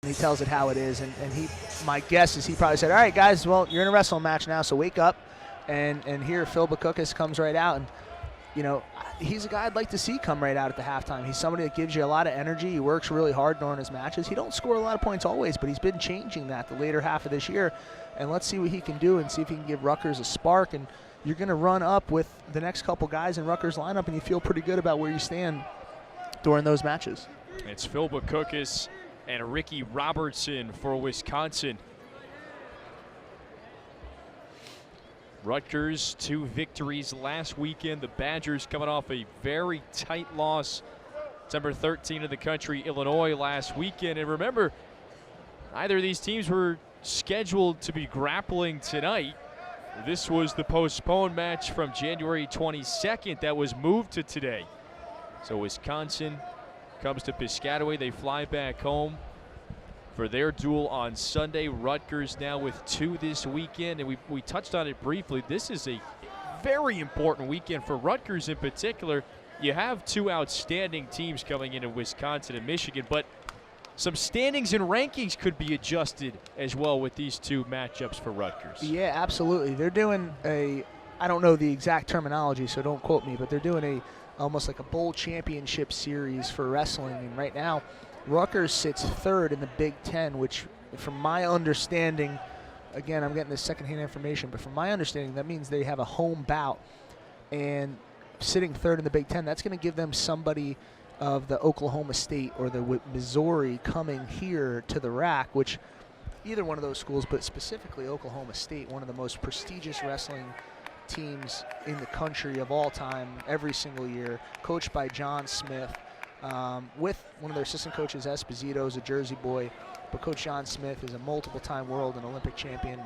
He tells it how it is, and my guess is he probably said, all right, guys, well, you're in a wrestling match now, so wake up. And here Phil Bukuckas comes right out, and, you know, he's a guy I'd like to see come right out at the halftime. He's somebody that gives you a lot of energy. He works really hard during his matches. He don't score a lot of points always, but he's been changing that the later half of this year. And let's see what he can do and see if he can give Rutgers a spark. And you're going to run up with the next couple guys in Rutgers lineup, and you feel pretty good about where you stand during those matches. It's Phil Bukuckas and Ricky Robertson for Wisconsin. Rutgers 2 victories last weekend. The Badgers coming off a very tight loss, number 13 in the country, Illinois, last weekend. And remember, neither of these teams were scheduled to be grappling tonight. This was the postponed match from January 22nd that was moved to today. So Wisconsin comes to Piscataway. They fly back home for their duel on Sunday. Rutgers now with 2 this weekend, and we touched on it briefly. This is a very important weekend for Rutgers in particular. You have 2 outstanding teams coming in Wisconsin and Michigan, but some standings and rankings could be adjusted as well with these 2 matchups for Rutgers. Yeah, absolutely. They're doing I don't know the exact terminology, so don't quote me, but they're doing almost like a bowl championship series for wrestling. And right now, Rutgers sits 3rd in the Big Ten, which from my understanding, again, I'm getting this secondhand information, but from my understanding, that means they have a home bout. And sitting 3rd in the Big Ten, that's going to give them somebody of the Oklahoma State or the Missouri coming here to the RAC, which either one of those schools, but specifically Oklahoma State, one of the most prestigious wrestling teams in the country of all time, every single year, coached by John Smith, with one of their assistant coaches, Esposito, is a Jersey boy, but Coach John Smith is a multiple-time world and Olympic champion,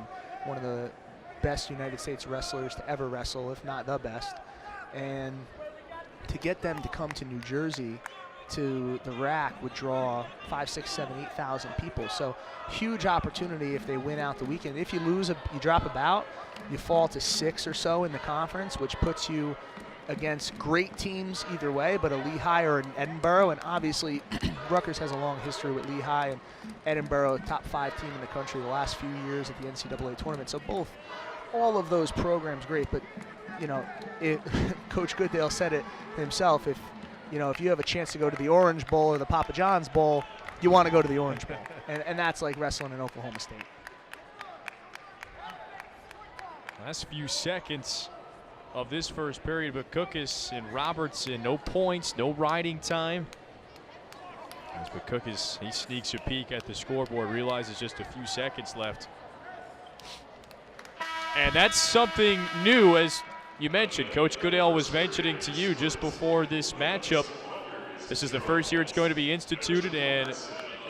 one of the best United States wrestlers to ever wrestle, if not the best. And to get them to come to New Jersey to the RAC would draw 5, 6, 7, 8,000 people. So huge opportunity if they win out the weekend. If you lose, you drop a bout, you fall to 6 or so in the conference, which puts you against great teams either way, but a Lehigh or an Edinburgh. And obviously Rutgers has a long history with Lehigh and Edinburgh, top 5 team in the country the last few years at the NCAA tournament. So all of those programs great, but you know, Coach Goodale said it himself, if you have a chance to go to the Orange Bowl or the Papa John's Bowl, you want to go to the Orange Bowl. And that's like wrestling in Oklahoma State. Last few seconds of this first period, Bukuckas and Robertson, no points, no riding time. As Bukuckas, he sneaks a peek at the scoreboard, realizes just a few seconds left. And that's something new, as you mentioned. Coach Goodale was mentioning to you just before this matchup. This is the first year it's going to be instituted, and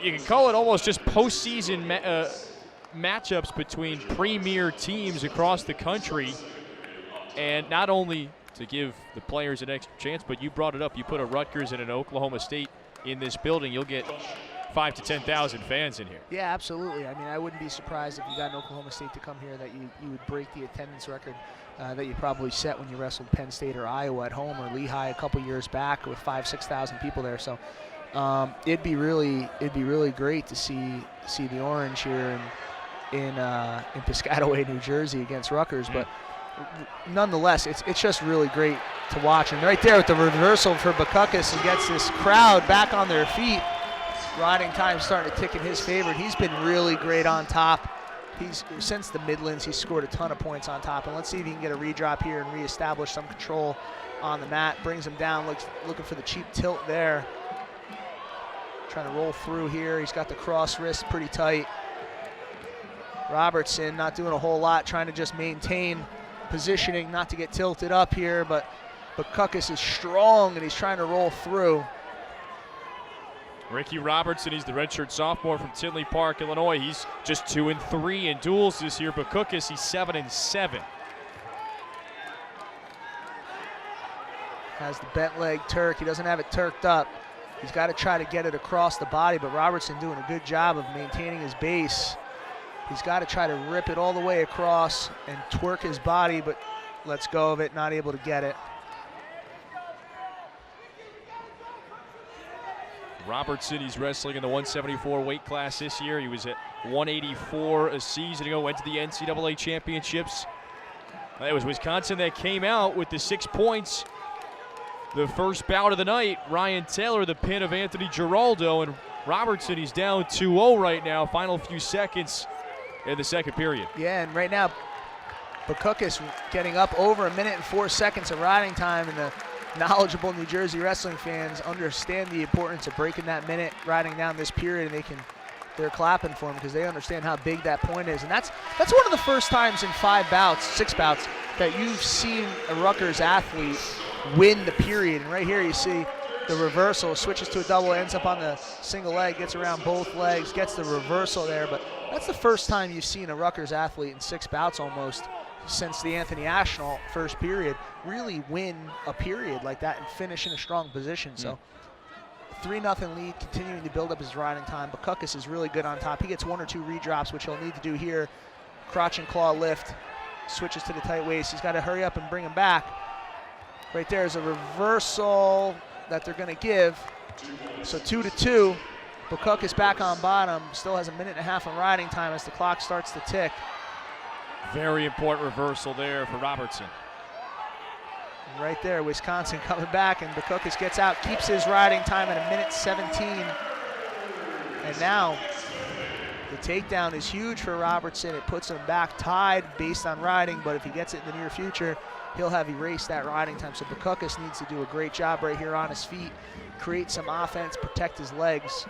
you can call it almost just postseason matchups between premier teams across the country. And not only to give the players an extra chance, but you brought it up. You put a Rutgers and an Oklahoma State in this building, you'll get 5,000 to 10,000 fans in here. Yeah, absolutely. I mean, I wouldn't be surprised if you got an Oklahoma State to come here that you would break the attendance record that you probably set when you wrestled Penn State or Iowa at home, or Lehigh a couple years back with 5,000 to 6,000 people there. So it'd be really great to see the Orange here in Piscataway, New Jersey against Rutgers. But nonetheless, it's just really great to watch. And right there with the reversal for Bukuckas, and gets this crowd back on their feet. Riding time starting to tick in his favor. He's been really great on top. Since the Midlands, he's scored a ton of points on top. And let's see if he can get a redrop here and reestablish some control on the mat. Brings him down, looking for the cheap tilt there. Trying to roll through here. He's got the cross wrist pretty tight. Robertson not doing a whole lot, trying to just maintain positioning, not to get tilted up here. But Bukuckas is strong, and he's trying to roll through. Ricky Robertson, he's the redshirt sophomore from Tinley Park, Illinois. He's just 2-3 in duels this year. Bukuckas, he's 7-7. Has the bent leg Turk. He doesn't have it turked up. He's got to try to get it across the body, but Robertson doing a good job of maintaining his base. He's got to try to rip it all the way across and twerk his body, but lets go of it, not able to get it. Robertson, he's wrestling in the 174 weight class this year. He was at 184 a season ago, went to the NCAA championships. It was Wisconsin that came out with the 6 points. The first bout of the night, Ryan Taylor, the pin of Anthony Giraldo, and Robertson, he's down 2-0 right now, final few seconds in the second period. Yeah, and right now, Bukuckas getting up over 1 minute and 4 seconds of riding time, and the knowledgeable New Jersey wrestling fans understand the importance of breaking that minute, riding down this period, and they're clapping for him because they understand how big that point is. And that's one of the first times in 6 bouts, that you've seen a Rutgers athlete win the period. And right here you see the reversal, switches to a double, ends up on the single leg, gets around both legs, gets the reversal there. But that's the first time you've seen a Rutgers athlete in 6 bouts almost since the Anthony Ashnall first period really win a period like that and finish in a strong position. So 3-0 lead, continuing to build up his riding time. Bukuckas is really good on top. He gets 1 or 2 redrops, which he'll need to do here. Crotch and claw lift, switches to the tight waist. He's got to hurry up and bring him back. Right there is a reversal that they're going to give. So 2-2. Bukuckas back on bottom. Still has 1.5 minutes of riding time as the clock starts to tick. Very important reversal there for Robertson. Right there, Wisconsin coming back, and Bukuckas gets out, keeps his riding time at 1 minute 17. And now the takedown is huge for Robertson. It puts him back tied based on riding, but if he gets it in the near future, he'll have erased that riding time. So Bukuckas needs to do a great job right here on his feet, create some offense, protect his legs,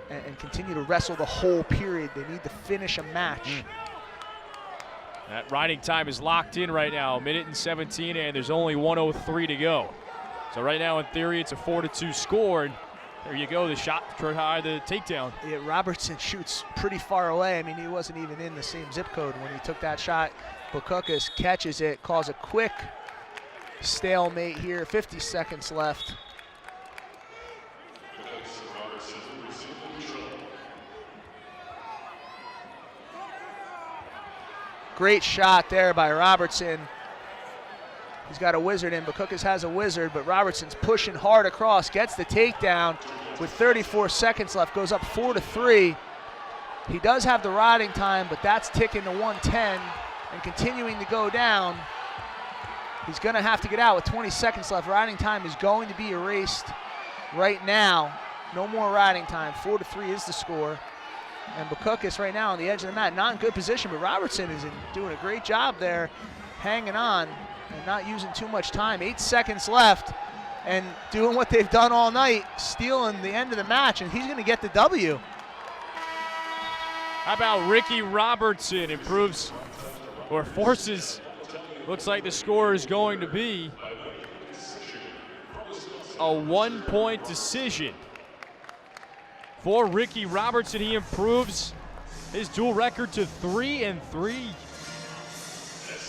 and continue to wrestle the whole period. They need to finish a match. That riding time is locked in right now, 1 minute and 17, and there's only 1:03 to go. So right now, in theory, it's a 4-2 score, and there you go, the shot to try the takedown. Yeah, Robertson shoots pretty far away. I mean, he wasn't even in the same zip code when he took that shot. Bukuckas catches it, calls a quick stalemate here, 50 seconds left. Great shot there by Robertson. He's got a wizard in. Bukuckas has a wizard, but Robertson's pushing hard across, gets the takedown with 34 seconds left, goes up 4-3. He does have the riding time, but that's ticking to 110 and continuing to go down. He's gonna have to get out with 20 seconds left. Riding time is going to be erased right now. No more riding time. 4-3 is the score. And Bukuckas right now on the edge of the mat, not in good position, but Robertson is doing a great job there, hanging on and not using too much time. 8 seconds left and doing what they've done all night, stealing the end of the match, and he's going to get the W. How about Ricky Robertson improves or forces, looks like the score is going to be a 1-point decision. For Ricky Robertson, he improves his dual record to 3-3.